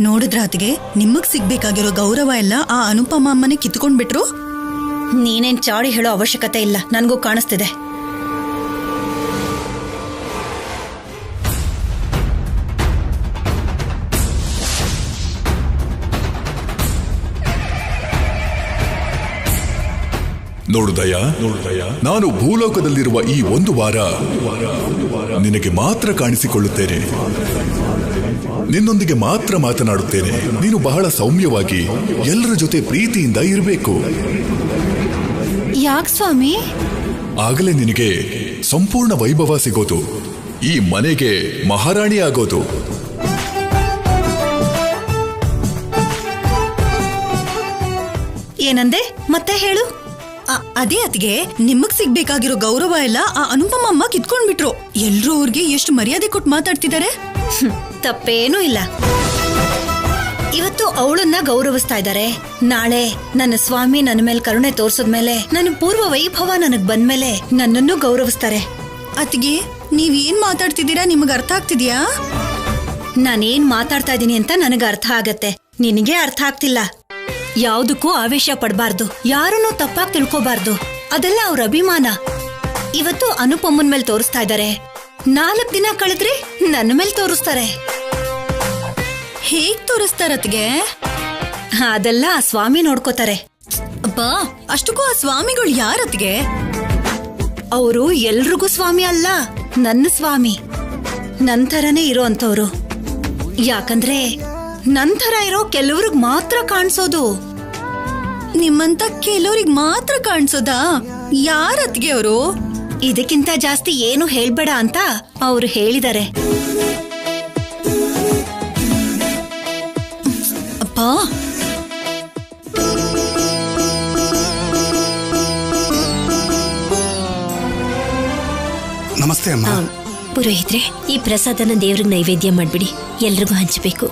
ನೋಡಿದ್ರ ಅತಿಗೆ ನಿಮಗ್ ಸಿಗ್ಬೇಕಾಗಿರೋ ಗೌರವ ಎಲ್ಲ ಆ ಅನುಪಮ ಅಮ್ಮನೆ ಕಿತ್ಕೊಂಡ್ಬಿಟ್ರು. ನೀನೇನ್ ಚಾಡಿ ಹೇಳೋ ಅವಶ್ಯಕತೆ ಇಲ್ಲ, ನನ್ಗೂ ಕಾಣಿಸ್ತಿದೆ. ನೋಡುದಯ್ಯ, ನಾನು ಭೂಲೋಕದಲ್ಲಿರುವ ಈ ಒಂದು ವಾರ ನಿನಗೆ ಮಾತ್ರ ಕಾಣಿಸಿಕೊಳ್ಳುತ್ತೇನೆ, ನಿನ್ನೊಂದಿಗೆ ಮಾತ್ರ ಮಾತನಾಡುತ್ತೇನೆ. ನೀನು ಬಹಳ ಸೌಮ್ಯವಾಗಿ ಎಲ್ಲರ ಜೊತೆ ಪ್ರೀತಿಯಿಂದ ಇರಬೇಕು. ಯಾಕೆ ಸ್ವಾಮಿ? ಆಗಲೇ ನಿನಗೆ ಸಂಪೂರ್ಣ ವೈಭವ ಸಿಗೋದು, ಈ ಮನೆಗೆ ಮಹಾರಾಣಿ ಆಗೋದು. ಏನಂದೆ? ಮತ್ತೆ ಹೇಳು. ಅದೇ ಅತಿಗೆ ನಿಮಗ್ ಸಿಗ್ಬೇಕಾಗಿರೋ ಗೌರವ ಎಲ್ಲ ಆ ಅನುಪಮ ಅಮ್ಮ ಕಿತ್ಕೊಂಡ್ಬಿಟ್ರು. ಎಲ್ರೂ ಅವ್ರಿಗೆ ಎಷ್ಟು ಮರ್ಯಾದೆ ಕೊಟ್ಟು ಮಾತಾಡ್ತಿದ್ದಾರೆ. ತಪ್ಪೇನೂ ಇಲ್ಲ. ಇವತ್ತು ಅವಳನ್ನ ಗೌರವಿಸ್ತಾ ಇದ್ದಾರೆ, ನಾಳೆ ನನ್ನ ಸ್ವಾಮಿ ನನ್ನ ಮೇಲೆ ಕರುಣೆ ತೋರ್ಸದ್ಮೇಲೆ, ನನ್ನ ಪೂರ್ವ ವೈಭವ ನನಗ್ ಬಂದ್ಮೇಲೆ ನನ್ನನ್ನು ಗೌರವಿಸ್ತಾರೆ. ಅತಿಗೆ ನೀವೇನ್ ಮಾತಾಡ್ತಿದ್ದೀರಾ? ನಿಮಗ್ ಅರ್ಥ ಆಗ್ತಿದ್ಯಾ? ನಾನೇನ್ ಮಾತಾಡ್ತಾ ಇದ್ದೀನಿ ಅಂತ ನನಗ ಅರ್ಥ ಆಗತ್ತೆ, ನಿನಗೆ ಅರ್ಥ ಆಗ್ತಿಲ್ಲ. ಯಾವುದಕ್ಕೂ ಆವೇಶ ಪಡಬಾರ್ದು, ಯಾರನ್ನೂ ತಪ್ಪಾಗಿ ತಿಳ್ಕೋಬಾರ್ದು. ಅದೆಲ್ಲ ಅವ್ರ ಅಭಿಮಾನ. ಇವತ್ತು ಅನುಪಮ್ಮನ್ ಮೇಲೆ ತೋರಿಸ್ತಾ ಇದ್ದಾರೆ, 4 ದಿನ ಕಳೆದ್ರೆ ನನ್ನ ಮೇಲೆ ತೋರಿಸ್ತಾರೆ. ಹೇಗ್ ತೋರಿಸ್ತಾರತ್ಗೆ? ಅದೆಲ್ಲ ಆ ಸ್ವಾಮಿ ನೋಡ್ಕೋತಾರೆ. ಅಬ್ಬಾ, ಅಷ್ಟಕ್ಕೂ ಆ ಸ್ವಾಮಿಗಳು ಯಾರತ್ಗೆ? ಅವರು ಎಲ್ರಿಗೂ ಸ್ವಾಮಿ ಅಲ್ಲ, ನನ್ನ ಸ್ವಾಮಿ. ನಂತರನೇ ಇರೋ ಅಂತವ್ರು. ಯಾಕಂದ್ರೆ ನಂತರ ಇರೋ ಕೆಲವ್ರಿಗೆ ಮಾತ್ರ ಕಾಣಿಸೋದು. ನಿಮ್ಮಂತ ಕೆಲವ್ರಿಗೆ ಮಾತ್ರ ಕಾಣಿಸೋದಾ? ಯಾರತ್ಗೆ ಅವರು? ಇದಕ್ಕಿಂತ ಜಾಸ್ತಿ ಏನು ಹೇಳ್ಬೇಡ ಅಂತ ಅವ್ರು ಹೇಳಿದ್ದಾರೆ. ಅಪ್ಪಾ, ನಮಸ್ತೆ ಅಮ್ಮ. ಪುರೋಹಿತ್ರೆ, ಈ ಪ್ರಸಾದನ ದೇವ್ರಿಗೆ ನೈವೇದ್ಯ ಮಾಡ್ಬಿಡಿ, ಎಲ್ರಿಗೂ ಹಂಚಬೇಕು.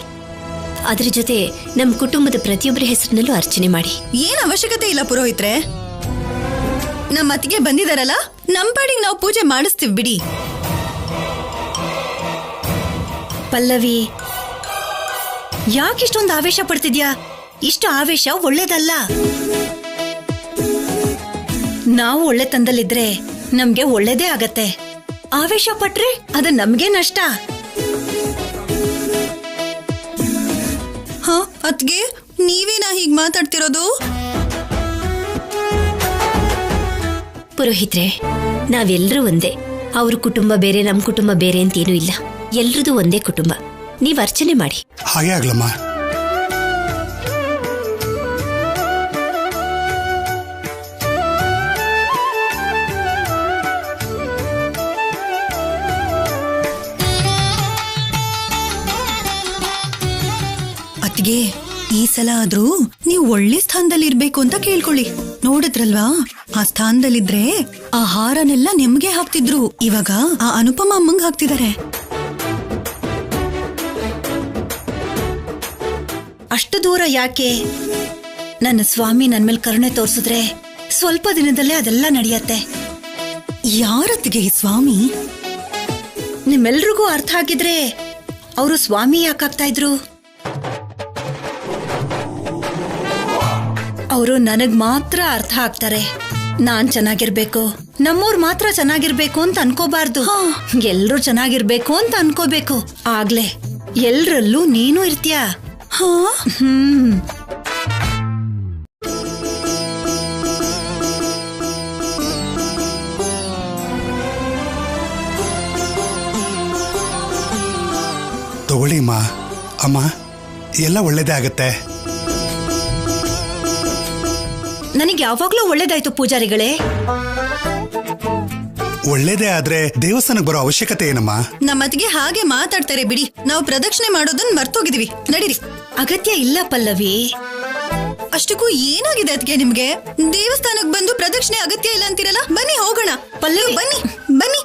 ಅದ್ರ ಜೊತೆ ನಮ್ಮ ಕುಟುಂಬದ ಪ್ರತಿಯೊಬ್ಬರ ಹೆಸರಿನಲ್ಲೂ ಅರ್ಚನೆ ಮಾಡಿ. ಏನ್ ಅವಶ್ಯಕತೆ ಇಲ್ಲ ಪುರೋಹಿತ್ರೆ, ನಮ್ಮ ಅತ್ತಿಗೆ ಬಂದಿದಾರಲ್ಲ, ನಮ್ ಪಾಡಿಗೆ ನಾವು ಪೂಜೆ ಮಾಡಿಸ್ತೀವಿ ಬಿಡಿ. ಪಲ್ಲವಿ, ಯಾಕಿಷ್ಟೊಂದು ಆವೇಶ ಪಡ್ತಿದ್ಯಾ? ಇಷ್ಟು ಆವೇಶ ಒಳ್ಳೇದಲ್ಲ. ನಾವು ಒಳ್ಳೆ ತಂದಲ್ಲಿದ್ರೆ ನಮ್ಗೆ ಒಳ್ಳೇದೇ ಆಗತ್ತೆ. ಆವೇಶ ಪಟ್ರೆ ಅದು ನಮ್ಗೆ ನಷ್ಟ. ಅತ್ಗೆ, ನೀವೇನಾ ಹೀಗ್ ಮಾತಾಡ್ತಿರೋದು? ಪುರೋಹಿತ್ರೆ, ನಾವೆಲ್ಲರೂ ಒಂದೇ. ಅವ್ರ ಕುಟುಂಬ ಬೇರೆ, ನಮ್ಮ ಕುಟುಂಬ ಬೇರೆ ಅಂತೇನೂ ಇಲ್ಲ. ಎಲ್ರದು ಒಂದೇ ಕುಟುಂಬ. ನೀವ್ ಅರ್ಚನೆ ಮಾಡಿ. ಹಾಗೆ ಆಗ್ಲಮ್ಮ. ಅತ್ಗೆ, ಈ ಸಲ ಆದ್ರೂ ನೀವು ಒಳ್ಳೆ ಸ್ಥಾನದಲ್ಲಿ ಇರ್ಬೇಕು ಅಂತ ಕೇಳ್ಕೊಳ್ಳಿ. ನೋಡಿದ್ರಲ್ವಾ, ಆ ಸ್ಥಾನದಲ್ಲಿದ್ರೆ ಆ ಹಾರನೆಲ್ಲ ನಿಮ್ಗೆ ಹಾಕ್ತಿದ್ರು, ಇವಾಗ ಆ ಅನುಪಮ ಅಮ್ಮಂಗ್ ಹಾಕ್ತಿದ್ದಾರೆ. ಅಷ್ಟು ದೂರ ಯಾಕೆ? ನನ್ನ ಸ್ವಾಮಿ ನನ್ ಮೇಲೆ ಕರುಣೆ ತೋರ್ಸಿದ್ರೆ ಸ್ವಲ್ಪ ದಿನದಲ್ಲೇ ಅದೆಲ್ಲ ನಡೆಯತ್ತೆ. ಯಾರತ್ತಿಗೆ ಈ ಸ್ವಾಮಿ? ನಿಮ್ಮೆಲ್ರಿಗೂ ಅರ್ಥ ಆಗಿದ್ರೆ ಅವರು ಸ್ವಾಮಿ ಯಾಕಾಗ್ತಾ ಇದ್ರು? ಅವರು ನನಗ್ ಮಾತ್ರ ಅರ್ಥ ಆಗ್ತಾರೆ. ನಾನ್ ಚೆನ್ನಾಗಿರ್ಬೇಕು, ನಮ್ಮವ್ರು ಮಾತ್ರ ಚೆನ್ನಾಗಿರ್ಬೇಕು ಅಂತ ಅನ್ಕೋಬಾರ್ದು. ಎಲ್ರೂ ಚೆನ್ನಾಗಿರ್ಬೇಕು ಅಂತ ಅನ್ಕೋಬೇಕು. ಆಗ್ಲೇ ಎಲ್ರಲ್ಲೂ ನೀನು ಇರ್ತೀಯ. ತಗೊಳ್ಳಿ ಅಮ್ಮ, ಎಲ್ಲ ಒಳ್ಳೇದೇ ಆಗತ್ತೆ. ನನಗೆ ಯಾವಾಗ್ಲೂ ಒಳ್ಳೇದಾಯ್ತು ಪೂಜಾರಿಗಳೇ. ಒಳ್ಳೇದೇ ಆದ್ರೆ ದೇವಸ್ಥಾನಕ್ಕೆ ಬರೋ ಅವಶ್ಯಕತೆ ಏನಮ್ಮ? ನಮ್ಮತ್ತಿಗೆ ಹಾಗೆ ಮಾತಾಡ್ತಾರೆ ಬಿಡಿ. ನಾವು ಪ್ರದಕ್ಷಿಣೆ ಮಾಡೋದನ್ನ ಮರ್ತೋಗಿದೀವಿ, ನಡೀರಿ. ಅಗತ್ಯ ಇಲ್ಲ ಪಲ್ಲವಿ. ಅಷ್ಟಕ್ಕೂ ಏನಾಗಿದೆ ಅದಕ್ಕೆ ನಿಮ್ಗೆ? ದೇವಸ್ಥಾನಕ್ಕೆ ಬಂದು ಪ್ರದಕ್ಷಿಣೆ ಅಗತ್ಯ ಇಲ್ಲ ಅಂತೀರಲ್ಲ, ಬನ್ನಿ ಹೋಗೋಣ. ಪಲ್ಲವಿ, ಬನ್ನಿ ಬನ್ನಿ.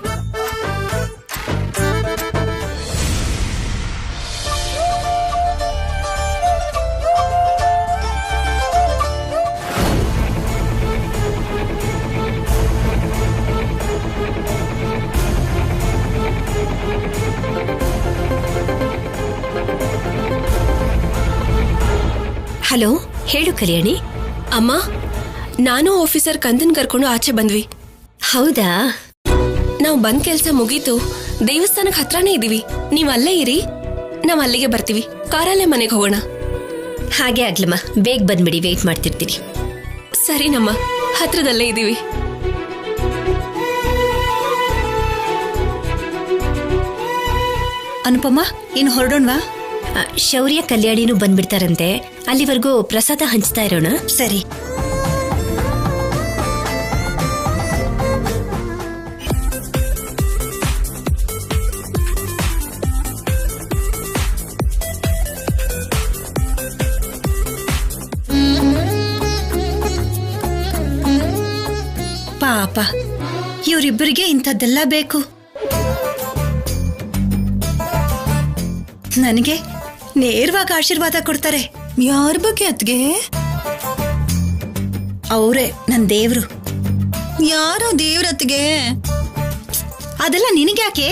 ಹಲೋ, ಹೇಳು ಕಲ್ಯಾಣಿ. ಅಮ್ಮ, ನಾನು ಆಫೀಸರ್ ಕಂದನ್ ಕರ್ಕೊಂಡು ಆಚೆ ಬಂದ್ವಿ. ಹೌದಾ? ನಾವು ಬಂದ್ ಕೆಲ್ಸ ಮುಗೀತು, ದೇವಸ್ಥಾನಕ್ ಹತ್ರನೇ ಇದೀವಿ. ನೀವ್ ಅಲ್ಲೇ ಇರಿ, ನಾವ್ ಅಲ್ಲಿಗೆ ಬರ್ತೀವಿ. ಕಾರಲ್ಲೇ ಮನೆಗೆ ಹೋಗೋಣ. ಹಾಗೆ ಆಗ್ಲಮ್ಮ, ಬೇಗ ಬಂದ್ಬಿಡಿ, ವೇಟ್ ಮಾಡ್ತಿರ್ತೀನಿ. ಸರಿನಮ್ಮ, ಹತ್ರದಲ್ಲೇ ಇದೀವಿ. ಅನುಪಮ್ಮ, ಇನ್ನು ಹೊರಡೋಣವಾ? ಶೌರ್ಯ ಕಲ್ಯಾಣಿನೂ ಬಂದ್ಬಿಡ್ತಾರಂತೆ. ಅಲ್ಲಿವರೆಗೂ ಪ್ರಸಾದ ಹಂಚ್ತಾ ಇರೋಣ. ಸರಿ. ಪಾಪ, ಇವರಿಬ್ಬರಿಗೆ ಇಂಥದ್ದೆಲ್ಲ ಬೇಕು. ನನಗೆ ನೇರವಾಗಿ ಆಶೀರ್ವಾದ ಕೊಡ್ತಾರೆ. ಯಾರ ಬಗ್ಗೆ ಅತ್ಗೆ? ಅವರೇ ನನ್ ದೇವ್ರು. ಯಾರೋ ದೇವ್ರತ್ಗೆ? ಅದೆಲ್ಲ ನಿನಗ್ಯಾಕೆ?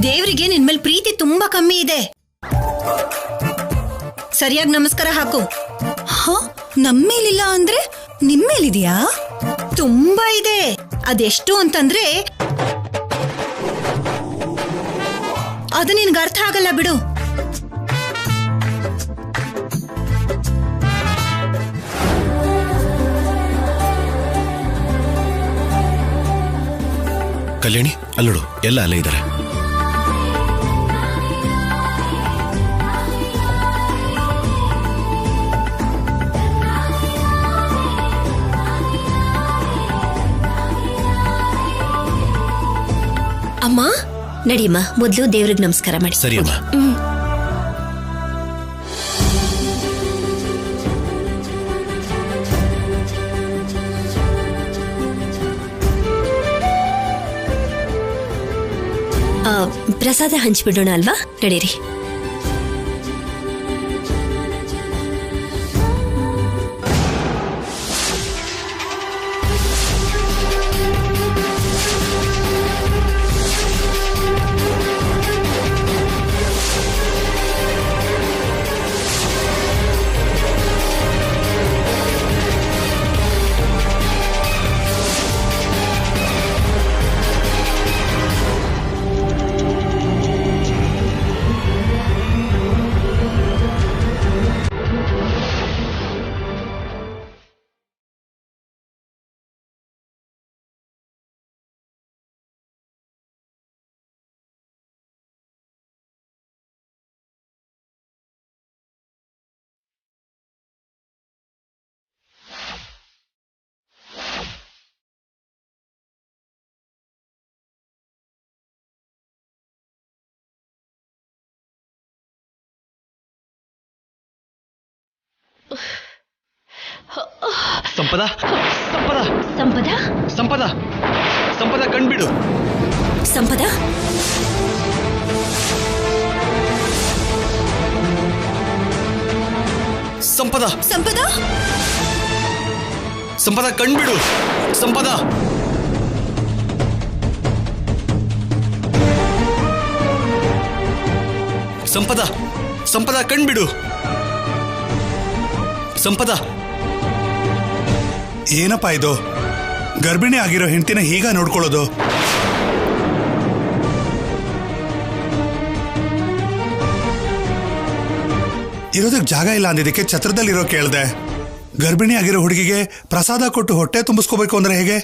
ದೇವ್ರಿಗೆ ನಿನ್ ಮೇಲೆ ಪ್ರೀತಿ ತುಂಬಾ ಕಮ್ಮಿ ಇದೆ. ಸರಿಯಾಗಿ ನಮಸ್ಕಾರ ಹಾಕು. ಹ, ನಮ್ಮೇಲಿಲ್ಲ ಅಂದ್ರೆ ನಿಮ್ಮೇಲಿದ್ಯಾ? ತುಂಬಾ ಇದೆ. ಅದೆಷ್ಟು ಅಂತಂದ್ರೆ ಅದು ನಿನ್ಗೆ ಅರ್ಥ ಆಗಲ್ಲ ಬಿಡು. ಕಲ್ಯಾಣಿ, ಅಲ್ಲೋಡು, ಎಲ್ಲ ಅಲ್ಲೇ ಇದ್ದಾರೆ. ಅಮ್ಮ, ನಡಿಯಮ್ಮ, ಮೊದಲು ದೇವ್ರಿಗೆ ನಮಸ್ಕಾರ ಮಾಡಿ. ಸರಿ ಅಮ್ಮ. ಪ್ರಸಾದ ಹಂಚ್ಬಿಡೋಣ ಅಲ್ವಾ? ನಡೀರಿ. ಸಂಪದ, ಸಂಪದ, ಸಂಪದ, ಸಂಪದ, ಸಂಪದ, ಕಣ್ಬಿಡು. ಸಂಪದ, ಸಂಪದ, ಸಂಪದ, ಸಂಪದ, ಕಣ್ಬಿಡು. ಸಂಪದ, ಸಂಪದ, ಸಂಪದ, ಕಣ್ಬಿಡು. ಸಂಪದ. ಏನಪ್ಪಾ ಇದು? ಗರ್ಭಿಣಿ ಆಗಿರೋ ಹೆಂಡತಿನ ಹೀಗ ನೋಡ್ಕೊಳ್ಳೋದು? ಇರೋದಕ್ಕೆ ಜಾಗ ಇಲ್ಲ ಅಂದಿದ್ದಕ್ಕೆ ಛತ್ರದಲ್ಲಿರೋ ಕೇಳ್ದೆ. ಗರ್ಭಿಣಿ ಆಗಿರೋ ಹುಡುಗಿಗೆ ಪ್ರಸಾದ ಕೊಟ್ಟು ಹೊಟ್ಟೆ ತುಂಬಿಸ್ಕೋಬೇಕು ಅಂದ್ರೆ ಹೇಗೆ?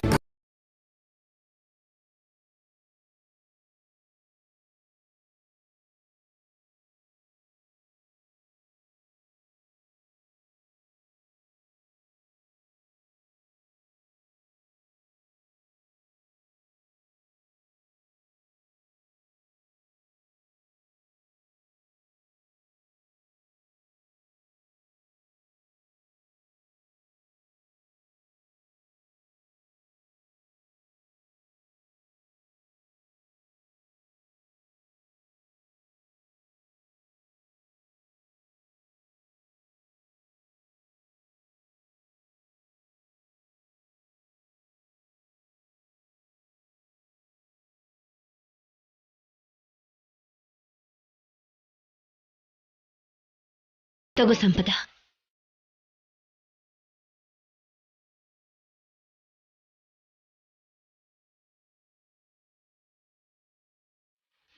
ತಗೋ ಸಂಪದ.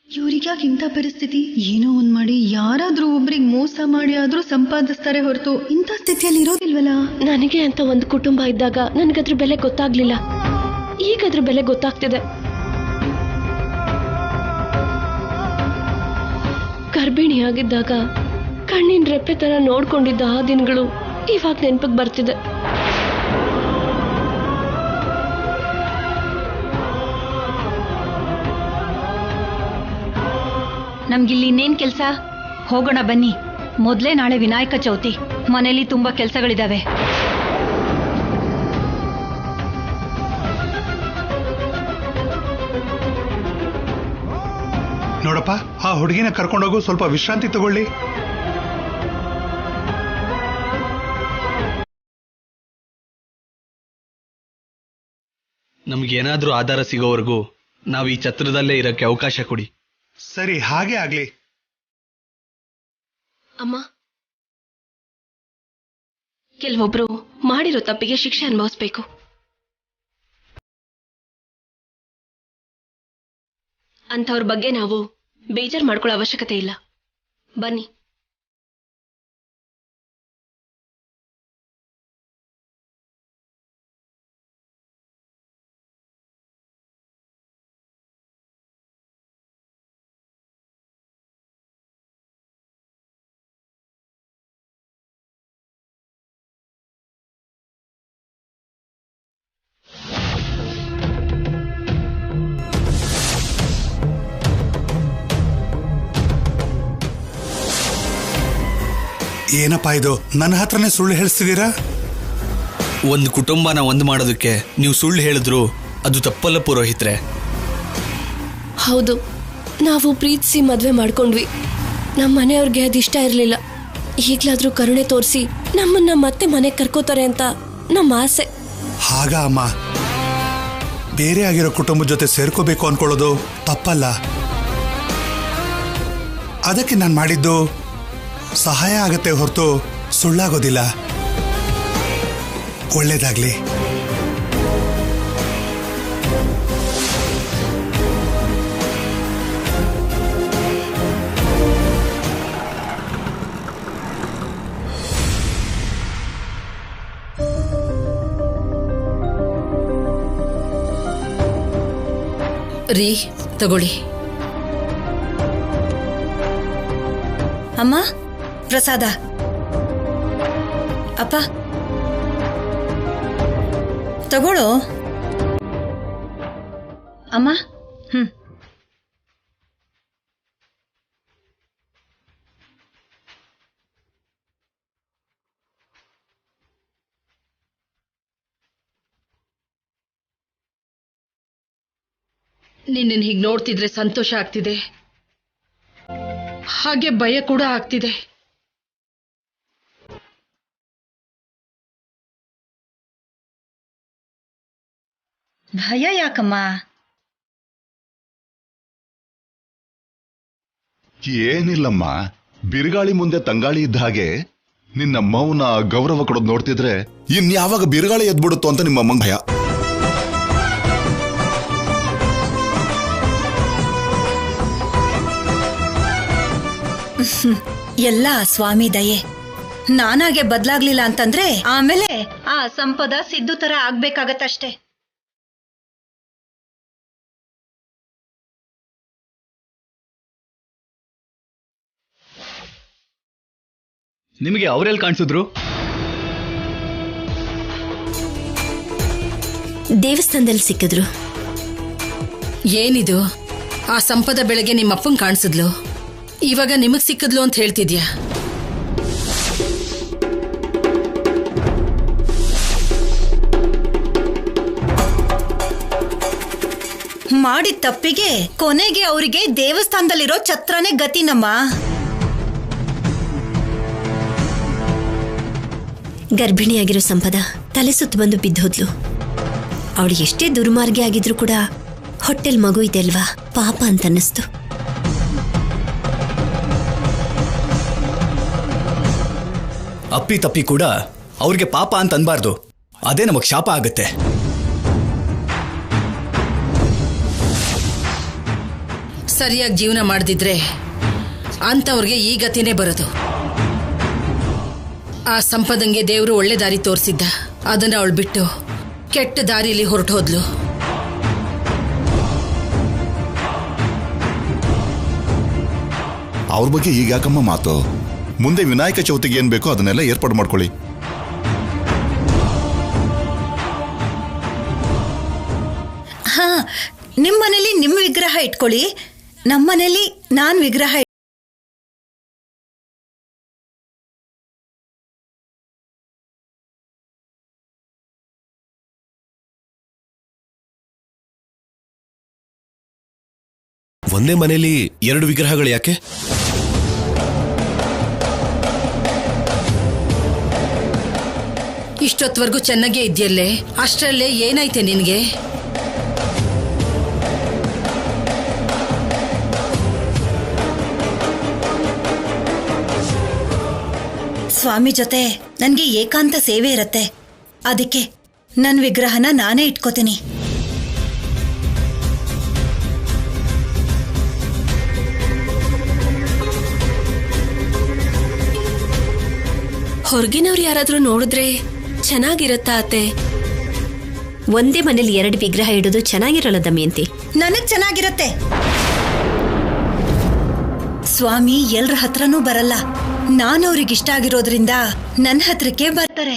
ಇವ್ರಿಗ್ಯಾಕೆ ಇಂಥ ಪರಿಸ್ಥಿತಿ? ಏನೋ ಒಂದ್ ಮಾಡಿ ಯಾರಾದ್ರೂ ಒಬ್ರಿಗೆ ಮೋಸ ಮಾಡಿ ಆದ್ರೂ ಸಂಪಾದಿಸ್ತಾರೆ ಹೊರತು ಇಂಥ ಸ್ಥಿತಿಯಲ್ಲಿ ಇರೋದಿಲ್ವಲ್ಲ. ನನಗೆ ಅಂತ ಒಂದು ಕುಟುಂಬ ಇದ್ದಾಗ ನನಗದ್ರ ಬೆಲೆ ಗೊತ್ತಾಗ್ಲಿಲ್ಲ. ಈಗ ಅದ್ರ ಬೆಲೆ ಗೊತ್ತಾಗ್ತಿದೆ. ಗರ್ಭಿಣಿಯಾಗಿದ್ದಾಗ ಕಣ್ಣಿನ ರೆಪ್ಪೆ ತರ ನೋಡ್ಕೊಂಡಿದ್ದ ಆ ದಿನಗಳು ಇವಾಗ ನೆನಪಿಗೆ ಬರ್ತಿದೆ. ನಮ್ಗಿಲ್ಲಿ ಇನ್ನೇನ್ ಕೆಲ್ಸ? ಹೋಗೋಣ ಬನ್ನಿ. ಮೊದ್ಲೇ ನಾಳೆ ವಿನಾಯಕ ಚೌತಿ, ಮನೇಲಿ ತುಂಬಾ ಕೆಲ್ಸಗಳಿದಾವೆ. ನೋಡಪ್ಪ, ಆ ಹುಡುಗಿನ ಕರ್ಕೊಂಡೋಗು, ಸ್ವಲ್ಪ ವಿಶ್ರಾಂತಿ ತಗೊಳ್ಳಿ. ನಮ್ಗೇನಾದ್ರೂ ಆಧಾರ ಸಿಗೋವರೆಗೂ ನಾವು ಈ ಛತ್ರದಲ್ಲೇ ಇರಕ್ಕೆ ಅವಕಾಶ ಕೊಡಿ. ಸರಿ, ಹಾಗೆ ಆಗ್ಲಿ. ಅಮ್ಮ, ಕೆಲವೊಬ್ರು ಮಾಡಿರೋ ತಪ್ಪಿಗೆ ಶಿಕ್ಷೆ ಅನುಭವಿಸ್ಬೇಕು. ಅಂಥವ್ರ ಬಗ್ಗೆ ನಾವು ಬೇಜಾರು ಮಾಡ್ಕೊಳ್ಳೋ ಅವಶ್ಯಕತೆ ಇಲ್ಲ. ಬನ್ನಿ. ಏನಪ್ಪಾ ಇದು, ನನ್ನ ಹತ್ರನೇ ಸುಳ್ಳು ಹೇಳಿಸ್ತಿದ್ದೀರಾ? ಒಂದು ಕುಟುಂಬನ ಒಂದು ಮಾಡೋದಕ್ಕೆ ನೀವು ಸುಳ್ಳು ಹೇಳಿದ್ರು ಅದು ತಪ್ಪಲ್ಲ ಪುರೋಹಿತ್ರೆ. ಹೌದು, ನಾವು ಪ್ರೀತಿಸಿ ಮದ್ವೆ ಮಾಡ್ಕೊಂಡ್ವಿ. ನಮ್ಮ ಮನೆಯವ್ರಿಗೆ ಅದಿಷ್ಟ ಇರಲಿಲ್ಲ. ಈಗ್ಲಾದ್ರೂ ಕರುಣೆ ತೋರಿಸಿ ನಮ್ಮನ್ನ ಮತ್ತೆ ಮನೆಗೆ ಕರ್ಕೋತಾರೆ ಅಂತ ನಮ್ಮ ಆಸೆ. ಹಾಗ ಅಮ್ಮ, ಬೇರೆ ಆಗಿರೋ ಕುಟುಂಬದ ಜೊತೆ ಸೇರ್ಕೋಬೇಕು ಅನ್ಕೊಳ್ಳೋದು ತಪ್ಪಲ್ಲ. ಅದಕ್ಕೆ ನಾನು ಮಾಡಿದ್ದು ಸಹಾಯ ಆಗತ್ತೆ ಹೊರತು ಸುಳ್ಳಾಗೋದಿಲ್ಲ. ಒಳ್ಳೇದಾಗ್ಲಿ. ರೀ, ತಗೊಳ್ಳಿ. ಅಮ್ಮ, ಪ್ರಸಾದ. ಅಪ್ಪ, ತಗೊಳ್ಳೋ. ಅಮ್ಮ. ನಿನ್ನನ್ನು ಹೀಗೆ ನೋಡ್ತಿದ್ರೆ ಸಂತೋಷ ಆಗ್ತಿದೆ, ಹಾಗೆ ಭಯ ಕೂಡ ಆಗ್ತಿದೆ. ಭಯ ಯಾಕಮ್ಮ? ಏನಿಲ್ಲಮ್ಮ, ಬಿರುಗಾಳಿ ಮುಂದೆ ತಂಗಾಳಿ ಇದ್ದ ಹಾಗೆ ನಿನ್ನ ಮೌನ ಗೌರವ ಕೊಡೋದು ನೋಡ್ತಿದ್ರೆ ಇನ್ಯಾವಾಗ ಬಿರುಗಾಳಿ ಎದ್ಬಿಡುತ್ತೋ ಅಂತ ನಿಮ್ಮ ಅಮ್ಮಂಗೆ ಭಯ. ಎಲ್ಲ ಸ್ವಾಮಿ ದಯೆ. ನಾನಾಗೆ ಬದ್ಲಾಗ್ಲಿಲ್ಲ ಅಂತಂದ್ರೆ ಆಮೇಲೆ ಆ ಸಂಪದ ಸಿದ್ದು ತರ ಆಗ್ಬೇಕಾಗತ್ತಷ್ಟೇ. ನಿಮಗೆ ಅವರೆಲ್ಲಿ ಕಾಣಿಸಿದ್ರು? ದೇವಸ್ಥಾನದಲ್ಲಿ ಸಿಕ್ಕಿದ್ರು. ಏನಿದು, ಆ ಸಂಪದ ಬೆಳಗ್ಗೆ ನಿಮ್ಮಪ್ಪಂಗೆ ಕಾಣಿಸಿದ್ಲು, ಇವಾಗ ನಿಮಗ್ ಸಿಕ್ಕಿದ್ಲು ಅಂತ ಹೇಳ್ತಿದ್ಯಾ? ಮಾಡಿದ ತಪ್ಪಿಗೆ ಕೊನೆಗೆ ಅವರಿಗೆ ದೇವಸ್ಥಾನದಲ್ಲಿರೋ ಛತ್ರನೇ ಗತಿನಮ್ಮ. ಗರ್ಭಿಣಿಯಾಗಿರೋ ಸಂಪದ ತಲೆ ಸುತ್ತು ಬಂದು ಬಿದ್ದೋದ್ಲು. ಅವಳು ಎಷ್ಟೇ ದುರ್ಮಾರ್ಗಿ ಆಗಿದ್ರು ಕೂಡ ಹೊಟ್ಟೆಲ್ ಮಗು ಇದೆ ಅಲ್ವಾ, ಪಾಪ ಅಂತ ಅನ್ನಿಸ್ತು. ಅಪ್ಪಿ ತಪ್ಪಿ ಕೂಡ ಅವ್ರಿಗೆ ಪಾಪ ಅಂತ ಅನ್ಬಾರ್ದು. ಅದೇ ನಮಗ್ ಶಾಪ ಆಗುತ್ತೆ. ಸರಿಯಾಗಿ ಜೀವನ ಮಾಡದಿದ್ರೆ ಅಂತವ್ರಿಗೆ ಈ ಗತಿನೇ ಬರೋದು. ಆ ಸಂಪದಂಗೆ ದೇವರು ಒಳ್ಳೆ ದಾರಿ ತೋರಿಸಿದ್ದ. ಅದನ್ನ ಅವಳು ಬಿಟ್ಟು ಕೆಟ್ಟ ದಾರಿಯಲ್ಲಿ ಹೊರಟು ಹೋದ್ಲು. ಅವ್ರ ಬಗ್ಗೆ ಈಗ ಯಾಕಮ್ಮ ಮಾತು? ಮುಂದೆ ವಿನಾಯಕ ಚೌತಿಗೆ ಏನ್ ಬೇಕೋ ಅದನ್ನೆಲ್ಲ ಏರ್ಪಾಡು ಮಾಡ್ಕೊಳ್ಳಿ. ಹಾ, ನಿಮ್ಮನೇಲಿ ನಿಮ್ಮ ವಿಗ್ರಹ ಇಟ್ಕೊಳ್ಳಿ, ನಮ್ಮನೇಲಿ ನಾನ್ ವಿಗ್ರಹ. ಒಂದೇ ಮನೆಯಲ್ಲಿ 2 ವಿಗ್ರಹಗಳು ಯಾಕೆ? ಇಷ್ಟೊತ್ವರೆಗೂ ಚೆನ್ನಾಗೇ ಇದೆಯಲ್ಲೇ, ಅಷ್ಟರಲ್ಲೇ ಏನಾಯ್ತೆ ನಿನ್ಗೆ? ಸ್ವಾಮಿ ಜೊತೆ ನನ್ಗೆ ಏಕಾಂತ ಸೇವೆ ಇರತ್ತೆ. ಅದಕ್ಕೆ ನನ್ನ ವಿಗ್ರಹನ ನಾನೇ ಇಟ್ಕೋತೀನಿ. ಹೊರಗಿನವ್ರು ಯಾರಾದ್ರೂ ನೋಡಿದ್ರೆ ಚೆನ್ನಾಗಿರತ್ತಾ ಅತ್ತೆ? ಒಂದೇ ಮನೇಲಿ 2 ವಿಗ್ರಹ ಇಡೋದು ಚೆನ್ನಾಗಿರಲ್ಲ ದಮಯಂತಿ. ನನಗ್ ಚೆನ್ನಾಗಿರತ್ತೆ. ಸ್ವಾಮಿ ಎಲ್ರ ಹತ್ರನೂ ಬರಲ್ಲ. ನಾನು ಅವ್ರಿಗಿಷ್ಟ ಆಗಿರೋದ್ರಿಂದ ನನ್ನ ಹತ್ರಕ್ಕೆ ಬರ್ತಾರೆ.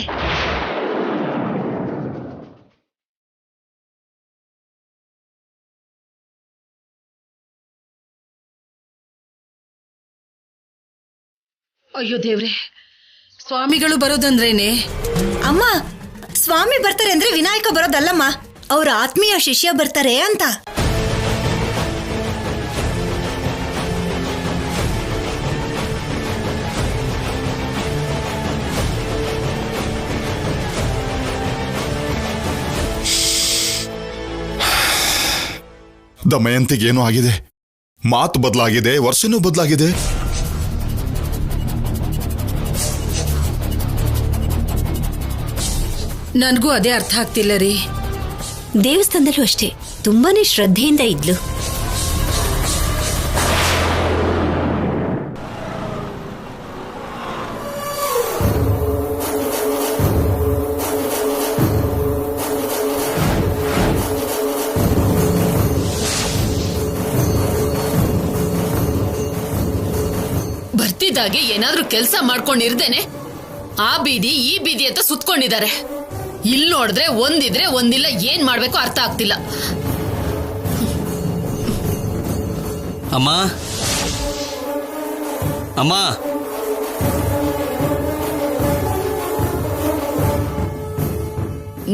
ಅಯ್ಯೋ ದೇವ್ರೆ, ಸ್ವಾಮಿಗಳು ಬರೋದಂದ್ರೇನೆ? ಅಮ್ಮ, ಸ್ವಾಮಿ ಬರ್ತಾರೆ ಅಂದ್ರೆ ವಿನಾಯಕ ಬರೋದಲ್ಲಮ್ಮ, ಅವ್ರ ಆತ್ಮೀಯ ಶಿಷ್ಯ ಬರ್ತಾರೆ ಅಂತ. ದಮಯಂತಿಗೇನೋ ಆಗಿದೆ. ಮಾತು ಬದಲಾಗಿದೆ, ವರ್ಷನೂ ಬದಲಾಗಿದೆ. ನನ್ಗೂ ಅದೇ ಅರ್ಥ ಆಗ್ತಿಲ್ಲ ರೀ. ದೇವಸ್ಥಾನದಲ್ಲೂ ಅಷ್ಟೇ ತುಂಬಾನೇ ಶ್ರದ್ಧೆಯಿಂದ ಇದ್ಲು. ಬರ್ತಿದ್ದಾಗೆ ಏನಾದ್ರೂ ಕೆಲಸ ಮಾಡ್ಕೊಂಡಿರ್ದೇನೆ ಆ ಬೀದಿ ಈ ಬೀದಿ ಅಂತ ಸುತ್ಕೊಂಡಿದ್ದಾರೆ. ಇಲ್ಲಿ ನೋಡಿದ್ರೆ ಒಂದಿದ್ರೆ ಒಂದಿಲ್ಲ, ಏನ್ ಮಾಡ್ಬೇಕು ಅರ್ಥ ಆಗ್ತಿಲ್ಲ. ಅಮ್ಮ ಅಮ್ಮ,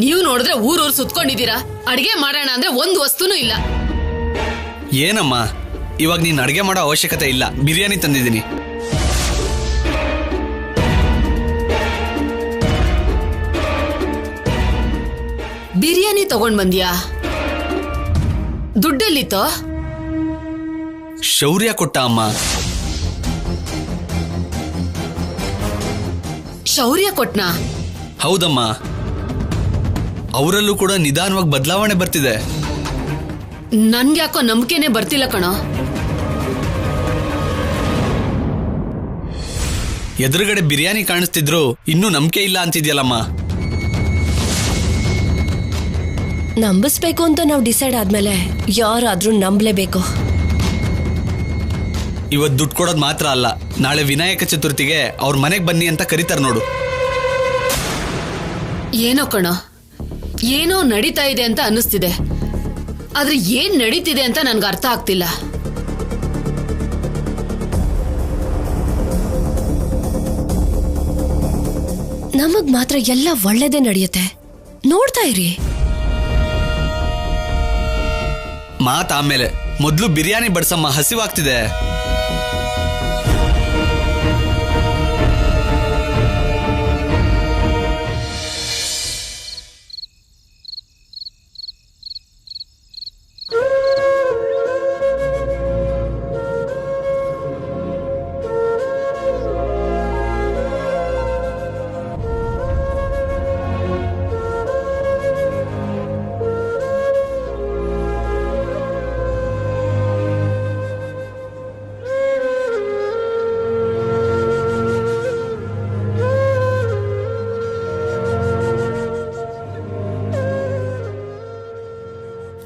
ನೀವು ನೋಡಿದ್ರೆ ಊರೂರು ಸುತ್ಕೊಂಡಿದ್ದೀರಾ. ಅಡಿಗೆ ಮಾಡೋಣ ಅಂದ್ರೆ ಒಂದು ವಸ್ತುನೂ ಇಲ್ಲ. ಏನಮ್ಮ, ಇವಾಗ ನೀನ್ ಅಡಿಗೆ ಮಾಡೋ ಅವಶ್ಯಕತೆ ಇಲ್ಲ. ಬಿರಿಯಾನಿ ತಂದಿದ್ದೀನಿ. ಬಿರಿಯಾನಿ ತಗೊಂಡ್ ಬಂದ್ಯಾ? ದುಡ್ಡೆಲ್ಲಿತ್ತೋ? ಶೌರ್ಯ ಕೊಟ್ಟ ಅಮ್ಮ. ಶೌರ್ಯ ಕೊಟ್ನಾ? ಹೌದಮ್ಮ. ಅವರಲ್ಲೂ ಕೂಡ ನಿಧಾನವಾಗಿ ಬದಲಾವಣೆ ಬರ್ತಿದೆ. ನನ್ಗ್ಯಾಕೋ ನಂಬಿಕೆನೆ ಬರ್ತಿಲ್ಲ ಕಣೋ. ಎದುರುಗಡೆ ಬಿರಿಯಾನಿ ಕಾಣಿಸ್ತಿದ್ರು ಇನ್ನೂ ನಂಬಿಕೆ ಇಲ್ಲ ಅಂತಿದ್ಯಲ್ಲಮ್ಮ. ನಂಬಿಸ್ಬೇಕು ಅಂತ ನಾವು ಡಿಸೈಡ್ ಆದ್ಮೇಲೆ ಯಾರಾದ್ರೂ ನಂಬಲೇಬೇಕು. ಇವತ್ತು ದುಡ್ಡು ಕೊಡೋದು ಮಾತ್ರ ಅಲ್ಲ, ನಾಳೆ ವಿನಾಯಕ ಚತುರ್ಥಿಗೆ ಅವ್ರ ಮನೆಗೆ ಬನ್ನಿ ಅಂತ ಕರೀತಾರೆ ನೋಡು. ಏನೋ ಕಣೋ, ಏನೋ ನಡೀತಾ ಇದೆ ಅಂತ ಅನ್ನಿಸ್ತಿದೆ. ಆದ್ರೆ ಏನ್ ನಡೀತಿದೆ ಅಂತ ನನ್ಗೆ ಅರ್ಥ ಆಗ್ತಿಲ್ಲ. ನಮಗ್ ಮಾತ್ರ ಎಲ್ಲ ಒಳ್ಳೇದೇ ನಡೆಯುತ್ತೆ. ನೋಡ್ತಾ ಇರಿ. ಮಾತ್ ಆಮೇಲೆ ಮೊದ್ಲು ಬಿರಿಯಾನಿ ಬಡ್ಸಮ್ಮ, ಹಸಿವಾಗ್ತಿದೆ.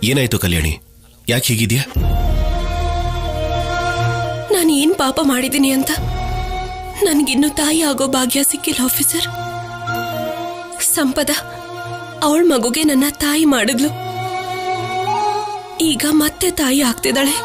ಏನಾಯ್ತು ಕಲ್ಯಾಣಿ? ಯಾಕೆ ಹೀಗಿದ್ಯಾ? ನಾನು ಏನ್ ಪಾಪ ಮಾಡಿದ್ದೀನಿ ಅಂತ ನನ್ಗಿನ್ನು ತಾಯಿ ಆಗೋ ಭಾಗ್ಯ ಸಿಕ್ಕಿಲ್ಲ ಆಫೀಸರ್. ಸಂಪದ ಅವಳ ಮಗುಗೆ ನನ್ನ ತಾಯಿ ಮಾಡಿದ್ಲು, ಈಗ ಮತ್ತೆ ತಾಯಿ ಆಗ್ತಿದ್ದಾಳೆ.